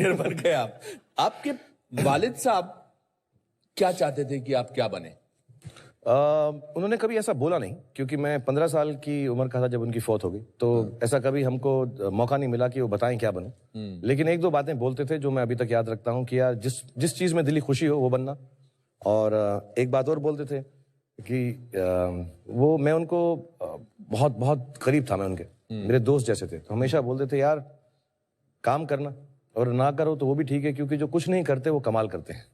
Engineer बन गए आप। आपके वालिद साहब क्या चाहते थे कि आप क्या बने? उन्होंने कभी ऐसा बोला नहीं, क्योंकि मैं 15 साल की उम्र का था जब उनकी फौत हो गई, तो ऐसा कभी हमको मौका नहीं मिला कि वो बताएं क्या बनूं। लेकिन एक दो बातें बोलते थे जो मैं अभी तक याद रखता हूं कि यार जिस चीज में दिली खुशी हो वो बनना। और एक बात और बोलते थे कि मैं उनको बहुत बहुत करीब था, मैं उनके मेरे दोस्त जैसे थे, तो हमेशा बोलते थे यार काम करना, और ना करो तो वो भी ठीक है, क्योंकि जो कुछ नहीं करते वो कमाल करते हैं,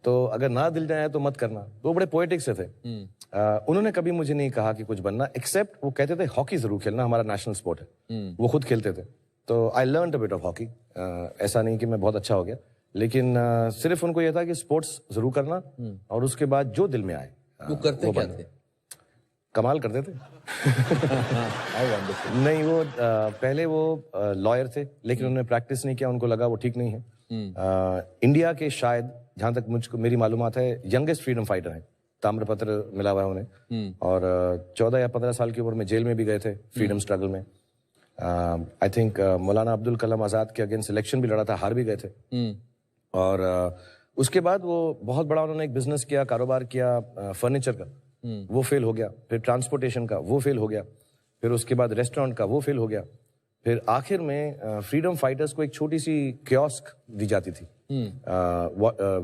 तो अगर ना दिल जाए तो मत करना। तो वो बड़े पोएटिक से थे। उन्होंने कभी मुझे नहीं कहा कि कुछ बनना, एक्सेप्ट वो कहते थे हॉकी जरूर खेलना, हमारा नेशनल स्पोर्ट है। वो खुद खेलते थे, तो I learn a bit of hockey. ऐसा नहीं कि मैं बहुत अच्छा हो गया, लेकिन सिर्फ उनको यह था कि स्पोर्ट्स जरूर करना, और उसके बाद जो दिल में आए वो करते क्या थे? कमाल करते थे। नहीं, वो पहले वो लॉयर थे, लेकिन उन्होंने प्रैक्टिस नहीं किया, उनको लगा वो ठीक नहीं है। इंडिया के शायद, जहां तक मुझको मेरी मालूमात है, यंगेस्ट फ्रीडम फाइटर हैं, ताम्रपत्र मिला हुआ है उन्हें, और 14 या 15 साल की उम्र में जेल में भी गए थे फ्रीडम स्ट्रगल में। आई थिंक मौलाना अब्दुल कलाम आजाद के अगेंस्ट इलेक्शन भी लड़ा था, हार भी गए थे। और उसके बाद वो बहुत बड़ा उन्होंने एक बिजनेस किया, कारोबार किया फर्नीचर का, वो फेल हो गया। फिर ट्रांसपोर्टेशन का, वो फेल हो गया। फिर उसके बाद रेस्टोरेंट का, वो फेल हो गया। फिर आखिर में फ्रीडम फाइटर्स को एक छोटी सी कियोस्क दी जाती थी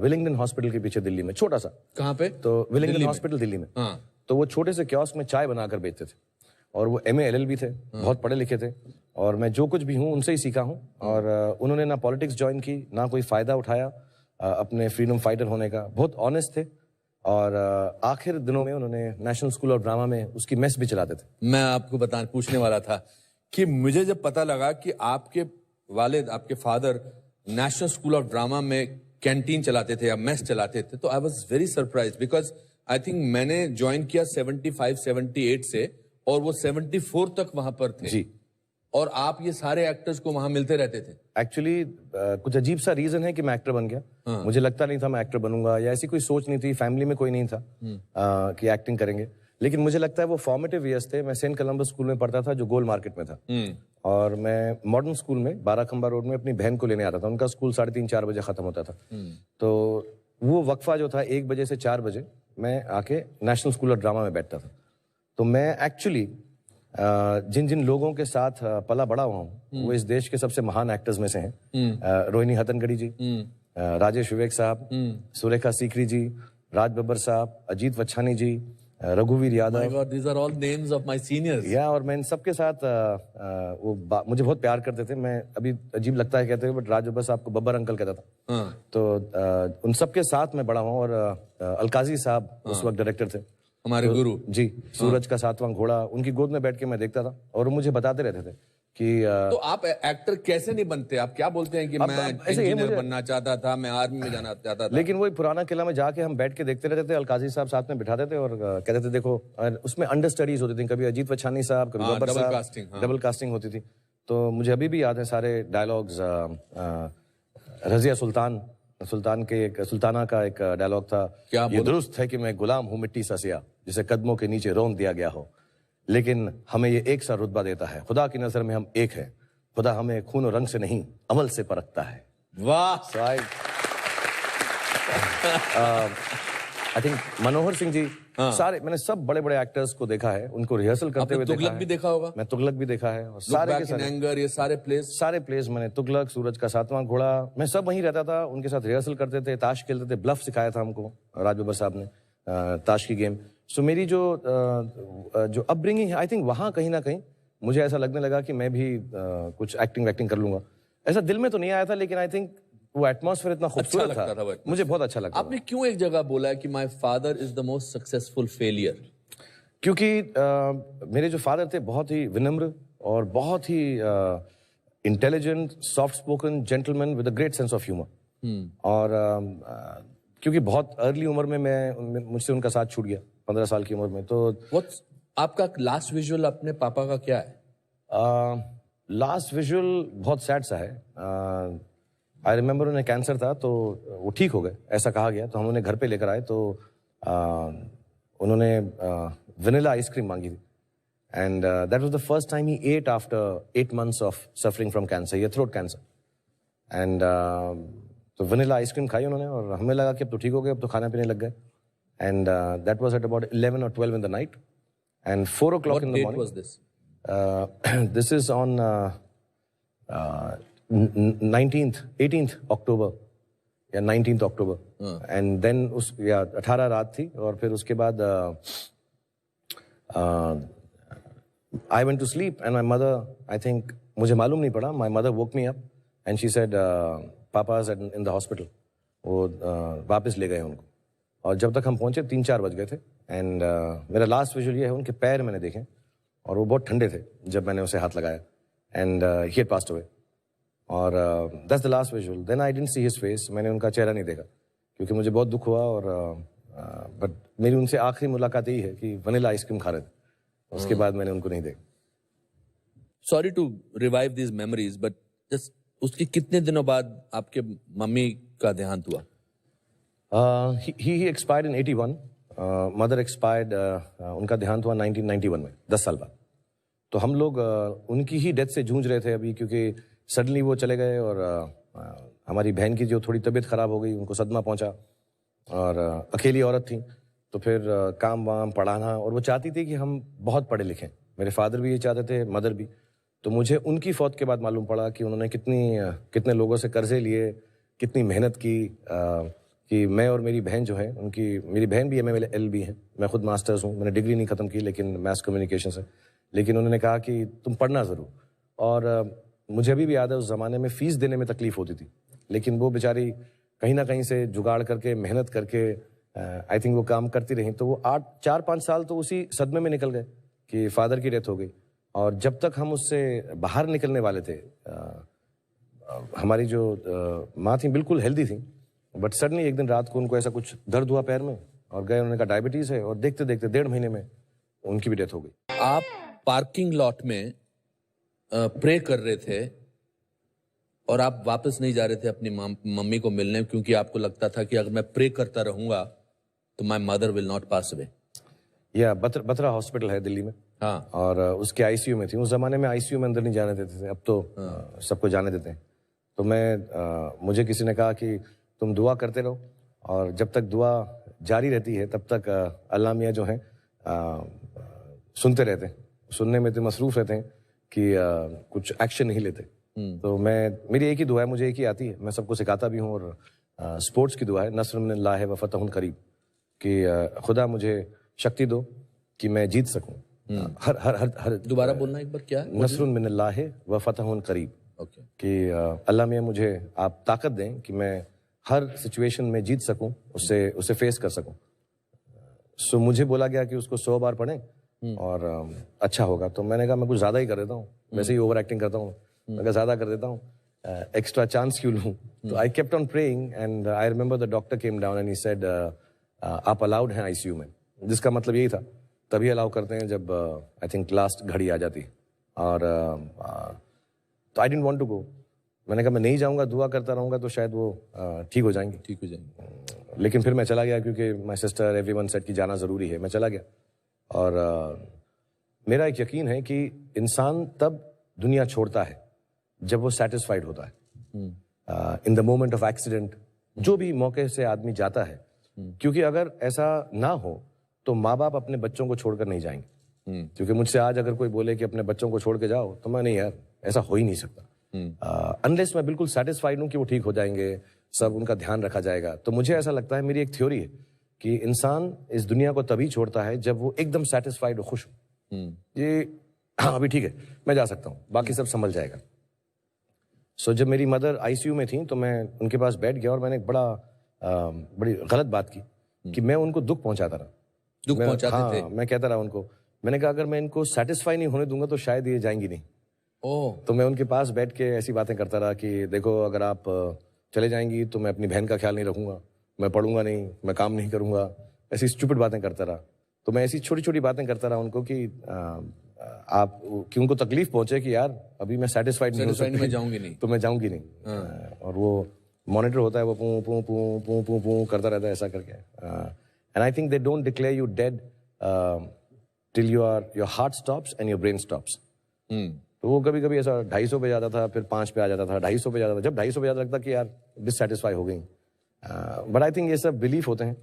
विलिंगडन हॉस्पिटल के पीछे दिल्ली में, छोटा सा। कहाँ पे? तो विलिंगडन हॉस्पिटल दिल्ली में। तो वो छोटे से कियोस्क में चाय बनाकर बेचते थे, और वो MA LLB थे, बहुत पढ़े लिखे थे, और मैं जो कुछ भी हूँ उनसे ही सीखा हूँ। और उन्होंने ना पॉलिटिक्स ज्वाइन की, ना कोई फायदा उठाया अपने फ्रीडम फाइटर होने का, बहुत ऑनेस्ट थे। और आखिर दिनों में उन्होंने नेशनल स्कूल ऑफ ड्रामा में उसकी मेस भी चलाते थे। मैं आपको पूछने वाला था कि मुझे जब पता लगा कि आपके वालिद, आपके father national school of drama में कैंटीन चलाते थे या मेस चलाते थे, तो I was very surprise, because I think मैंने ज्वाइन किया 75-78 से, और वो 74 तक वहां पर थे जी। और आप ये सारे एक्टर्स को वहां मिलते रहते थे। एक्चुअली कुछ अजीब सा रीजन है कि मैं एक्टर बन गया। मुझे लगता नहीं था मैं एक्टर बनूंगा, या ऐसी कोई सोच नहीं थी, फैमिली में कोई नहीं था कि एक्टिंग करेंगे। लेकिन मुझे लगता है वो फॉर्मेटिव ईयर्स थे। मैं सेंट कोलंबस स्कूल में पढ़ता था, जो गोल मार्केट में था, और मैं मॉडर्न स्कूल में बाराखंबा रोड में अपनी बहन को लेने आता था। उनका स्कूल 3:30-4 बजे खत्म होता था। तो वो वक्फा जो था 1 बजे से 4 बजे, मैं आके नेशनल स्कूल ऑफ ड्रामा में बैठता था। तो मैं एक्चुअली जिन जिन लोगों के साथ पला बड़ा हुआ हूँ, वो इस देश के सबसे महान एक्टर्स में से हैं। रोहिणी हथनगड़ी जी, राजेश विवेक साहब, सुरेखा सीकरी जी, राज बब्बर साहब, अजीत वच्छानी जी, रघुवीर Yadav. These are all names of my seniors. या और मैं इन सबके साथ मुझे बहुत प्यार करते थे। मैं अभी अजीब लगता है कहते हुए, बट राज बब्बर साहब को बब्बर अंकल कहता था। तो उन सबके साथ मैं बड़ा हूँ। और अलकाजी साहब उस वक्त डायरेक्टर थे, हमारे गुरु जी। सूरज का 7वां घोड़ा, उनकी गोद में बैठ के मैं देखता था, और वो मुझे बताते रहते थे कि तो आप एक्टर कैसे नहीं बनते? आप क्या बोलते हैं कि मैं इंजीनियर बनना चाहता था, मैं आर्मी में जाना चाहता था? लेकिन वही पुराना किला में जाके हम बैठ के देखते रहते थे। अलकाजी साहब साथ में बिठाते थे और कहते थे देखो, उसमें अंडर स्टडीज होती थी, कभी अजीत वच्छानी साहब, कभी बब्बर साहब, डबल कास्टिंग होती थी। तो मुझे अभी भी याद है सारे डायलॉग्स। रजिया सुल्तान के एक सुल्ताना का एक डायलॉग था, ये दुरुस्त है कि मैं गुलाम हूँ मिट्टी सा सिया, जिसे कदमों के नीचे रौंद दिया गया हो, लेकिन हमें ये एक सा रुतबा देता है। खुदा की नजर में हम एक हैं, खुदा हमें खून और रंग से नहीं अमल से परखता है। वाह। आई थिंक मनोहर सिंह जी, सारे मैंने सब बड़े बड़े एक्टर्स को देखा है, उनको रिहर्सल करते हुए तुगलक भी देखा होगा। मैं तुगलक भी देखा है, और सारे के सारे ये सारे प्लेस मैंने, तुगलक, सूरज का 7वां घोड़ा, मैं सब वहीं रहता था, उनके साथ रिहर्सल करते थे, ताश खेलते थे। ब्लफ सिखाया था हमको राज बब्बर साहब ने, ताश की गेम। सो मेरी जो अपब्रिंगिंग है, आई थिंक वहां कहीं ना कहीं मुझे ऐसा लगने लगा कि मैं भी कुछ एक्टिंग कर लूंगा। ऐसा दिल में तो नहीं आया था, लेकिन आई थिंक वो एटमॉस्फेयर इतना खूबसूरत था, मुझे बहुत अच्छा लगता। आपने क्यों एक जगह बोला कि my father is the most successful failure? क्योंकि मेरे जो फादर थे बहुत ही विनम्र और बहुत ही intelligent, soft spoken gentleman with a great sense of humour. और क्योंकि बहुत अर्ली उम्र में मुझसे उनका साथ छूट गया, 15 साल की उम्र में। तो आपका लास्ट विजुअल अपने पापा का क्या है? लास्ट विजुअल बहुत सैड सा है। आई रिमेम्बर उन्हें कैंसर था, तो वो ठीक हो गए ऐसा कहा गया, तो हम उन्हें घर पे लेकर आए। तो उन्होंने वनीला आइसक्रीम मांगी थी, and that was the first time he ate after 8 months of suffering from cancer, ये थ्रोट कैंसर। एंड तो वनीला आइसक्रीम खाई उन्होंने और हमें लगा कि अब तो ठीक हो गए, अब तो खाना पीने लग गए. And that was at about 11 or 12 in the night. And 4 o'clock What in the date morning. was this? This is on 18th October. या 19th October. And then 18 रात थी और फिर उसके बाद I went to sleep and my mother, I think, मुझे मालूम नहीं पड़ा, my mother woke me up and she said, Papa is in the hospital. वो वापस ले गए उनको. और जब तक हम पहुंचे 3-4 बज गए थे. एंड मेरा लास्ट विजुअल ये है, उनके पैर मैंने देखे और वो बहुत ठंडे थे जब मैंने उसे हाथ लगाया. And he had passed away. और that's the last visual. Then I didn't see his face. मैंने उनका चेहरा नहीं देखा क्योंकि मुझे बहुत दुख हुआ. और बट मेरी उनसे आखिरी मुलाकात यही है कि वनीला आइसक्रीम खा रहे थे. उसके बाद मैंने उनको नहीं देखा. Sorry to revive these memories, but just उसके कितने दिनों बाद आपके मम्मी का देहांत हुआ? He expired in 81. Mother expired, उनका देहांत हुआ 1991 में, 10 साल बाद. तो हम लोग उनकी ही डेथ से जूझ रहे थे अभी, क्योंकि सडनली वो चले गए और हमारी बहन की जो थोड़ी तबीयत खराब हो गई, उनको सदमा पहुंचा. और अकेली औरत थी, तो फिर काम वाम पढ़ाना, और वो चाहती थी कि हम बहुत पढ़े लिखें. मेरे फादर भी ये चाहते थे, मदर भी. तो मुझे उनकी फौत के बाद मालूम पड़ा कि उन्होंने कितने लोगों से कर्जे लिए, कितनी मेहनत की, कि मैं और मेरी बहन जो है, मेरी बहन भी MLLB है, मैं खुद मास्टर्स हूँ. मैंने डिग्री नहीं खत्म की लेकिन मैस कम्युनिकेशन से. लेकिन उन्होंने कहा कि तुम पढ़ना ज़रूर. और मुझे अभी भी याद है, उस ज़माने में फ़ीस देने में तकलीफ़ होती थी, लेकिन वो बेचारी कहीं ना कहीं से जुगाड़ करके, मेहनत करके, आई थिंक वो काम करती रही. तो वो 4-5 साल तो उसी सदमे में निकल गए कि फादर की डेथ हो गई. और जब तक हम उससे बाहर निकलने वाले थे, हमारी जो माँ थी बिल्कुल हेल्दी थी, बट सडनली एक दिन रात को उनको ऐसा कुछ दर्द हुआ पैर में, और गए, उन्होंने कहा डायबिटीज़ है, और देखते देखते 1.5 महीने में उनकी भी डेथ हो गई. आप पार्किंग लॉट में प्रे कर रहे थे और आप वापस नहीं जा रहे थे अपनी मम्मी को मिलने, क्योंकि आपको लगता था कि अगर मैं प्रे करता रहूंगा तो my mother will not pass away. या बत्रा हॉस्पिटल है दिल्ली में. हाँ. और उसके ICU में थी. उस जमाने में ICU में अंदर नहीं जाने देते थे, अब तो सबको जाने देते हैं. तो मुझे किसी ने कहा कि तुम दुआ करते रहो, और जब तक दुआ जारी रहती है तब तक अल्लाह मियाँ जो हैं सुनते रहते हैं. सुनने में तो मसरूफ रहते हैं कि कुछ एक्शन नहीं लेते. तो मेरी एक ही दुआ है, मुझे एक ही आती है, मैं सबको सिखाता भी हूँ. और स्पोर्ट्स की दुआ है, नस्रुम मिनल्लाहि व फतहुन करीब, कि खुदा मुझे शक्ति दो कि मैं जीत सकूं. हर दोबारा बोलना एक बार, क्या? नस्रुम मिनल्लाहि व फतहुन करीब. ओके. कि अल्लाह मियाँ मुझे आप ताकत दें कि मैं हर सिचुएशन में जीत सकूं, उससे फेस कर सकूं. सो मुझे बोला गया कि उसको 100 बार पढ़ें और अच्छा होगा. तो मैंने कहा मैं कुछ ज़्यादा ही कर देता हूँ, वैसे ही ओवर एक्टिंग करता हूँ, मैं कहा ज़्यादा कर देता हूँ, एक्स्ट्रा चांस क्यों लूँ. तो I kept on praying and I remember the doctor came down and he said आप अलाउड हैं ICU में. जिसका मतलब यही था, तभी अलाउ करते हैं जब आई थिंक लास्ट घड़ी आ जाती. और तो I didn't want to go. मैंने कहा मैं नहीं जाऊंगा, दुआ करता रहूंगा तो शायद वो ठीक हो जाएंगे. लेकिन फिर मैं चला गया, क्योंकि माय सिस्टर एवरीवन सेड कि जाना ज़रूरी है. मैं चला गया. और मेरा एक यकीन है कि इंसान तब दुनिया छोड़ता है जब वो सेटिस्फाइड होता है. In the moment of accident, जो भी मौके से आदमी जाता है, क्योंकि अगर ऐसा ना हो तो माँ बाप अपने बच्चों को छोड़कर नहीं जाएंगे. क्योंकि मुझसे आज अगर कोई बोले कि अपने बच्चों को छोड़ के जाओ, तो मैं नहीं यार, ऐसा हो ही नहीं सकता. अनलेस मैं बिल्कुल सेटिस्फाइड हूँ कि वो ठीक हो जाएंगे, सब उनका ध्यान रखा जाएगा. तो मुझे ऐसा लगता है, मेरी एक थ्योरी है कि इंसान इस दुनिया को तभी छोड़ता है जब वो एकदम सेटिस्फाइड और खुश हो. ये हाँ अभी ठीक है, मैं जा सकता हूँ, बाकी सब संभल जाएगा. सो जब मेरी मदर ICU में थी तो मैं उनके पास बैठ गया और मैंने एक बड़ी गलत बात की कि मैं उनको दुख पहुंचाता रहा. दुख पहुंचाते थे? मैं कहता रहा उनको. मैंने कहा अगर मैं इनको सेटिस्फाई नहीं होने दूंगा तो शायद ये जाएंगी नहीं. तो मैं उनके पास बैठ के ऐसी बातें करता रहा कि देखो, अगर आप चले जाएंगी तो मैं अपनी बहन का ख्याल नहीं रखूंगा, मैं पढ़ूंगा नहीं, मैं काम नहीं करूंगा. ऐसी स्टूपिड बातें करता रहा. तो मैं ऐसी छोटी छोटी बातें करता रहा उनको कि उनको तकलीफ पहुंचे कि यार अभी मैं सेटिस्फाइड नहीं हो सकती, मैं जाऊंगी नहीं, तो मैं जाऊंगी नहीं. और वो मॉनिटर होता है, वो पू पू पू पू पू पू करता रहता है ऐसा करके. And I think they don't declare you dead till your heart stops and your brain stops. तो वो कभी कभी ऐसा 250 पे जाता था, फिर 5 पे आ जाता था, 250 पे जाता था। जब 250 पे जाता लगता कि यार डिससेटिस्फाई हो गई। बट आई थिंक ये सब बिलीफ होते हैं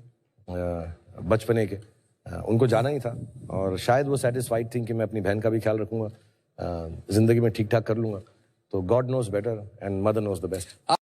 बचपने के। उनको जाना ही था और शायद वो सेटिस्फाइड थी कि मैं अपनी बहन का भी ख्याल रखूंगा, जिंदगी में ठीक ठाक कर लूंगा। तो God knows better and mother knows the best.